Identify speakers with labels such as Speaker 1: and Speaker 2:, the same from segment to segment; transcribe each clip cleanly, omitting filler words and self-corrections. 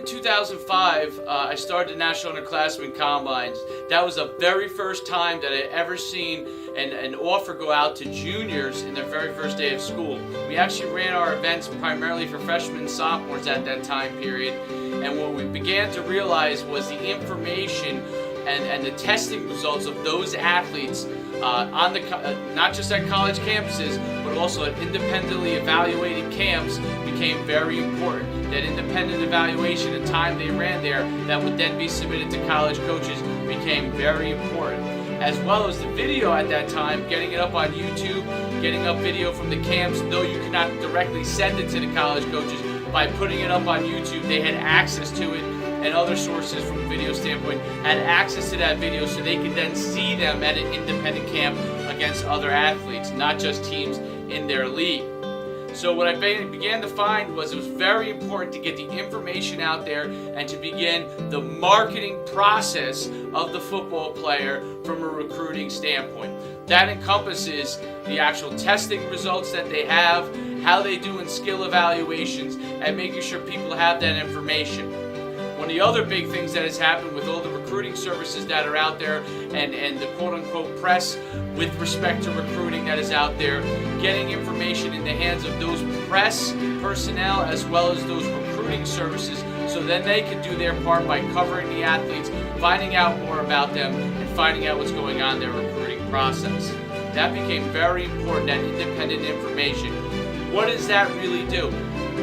Speaker 1: 2005, I started the National Underclassmen Combines. That was the very first time that I ever seen an offer go out to juniors in their very first day of school. We actually ran our events primarily for freshmen and sophomores at that time period, and what we began to realize was the information and the testing results of those athletes on the not just at college campuses, but also at independently evaluated camps became very important. That independent evaluation and time they ran there that would then be submitted to college coaches became very important. As well as the video at that time, getting it up on YouTube, getting up video from the camps, though you could not directly send it to the college coaches, by putting it up on YouTube, they had access to it, and other sources from a video standpoint had access to that video so they could then see them at an independent camp against other athletes, not just teams in their league. So what I began to find was it was very important to get the information out there and to begin the marketing process of the football player from a recruiting standpoint. That encompasses the actual testing results that they have, how they do in skill evaluations, and making sure people have that information. One of the other big things that has happened with all the recruiting services that are out there and the quote-unquote press with respect to recruiting that is out there, getting information in the hands of those press personnel as well as those recruiting services so then they can do their part by covering the athletes, finding out more about them, and finding out what's going on in their recruiting process. That became very important, that independent information. What does that really do?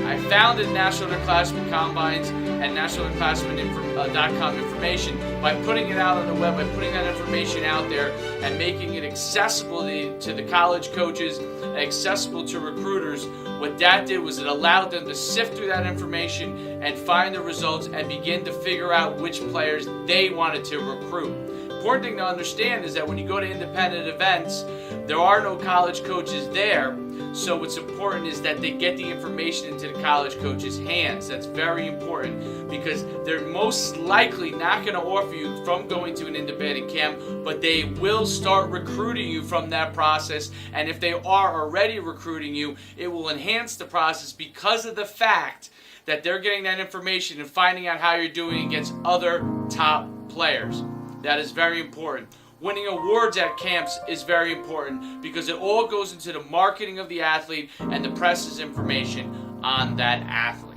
Speaker 1: I founded National Underclassmen Combines and NationalUnderclassmen.com information by putting it out on the web, by putting that information out there and making it accessible to the college coaches and accessible to recruiters. What that did was it allowed them to sift through that information and find the results and begin to figure out which players they wanted to recruit. Important thing to understand is that when you go to independent events, there are no college coaches there. So what's important is that they get the information into the college coaches' hands. That's very important because they're most likely not going to offer you from going to an independent camp, but they will start recruiting you from that process. And if they are already recruiting you, it will enhance the process because of the fact that they're getting that information and finding out how you're doing against other top players. That is very important. Winning awards at camps is very important because it all goes into the marketing of the athlete and the press's information on that athlete.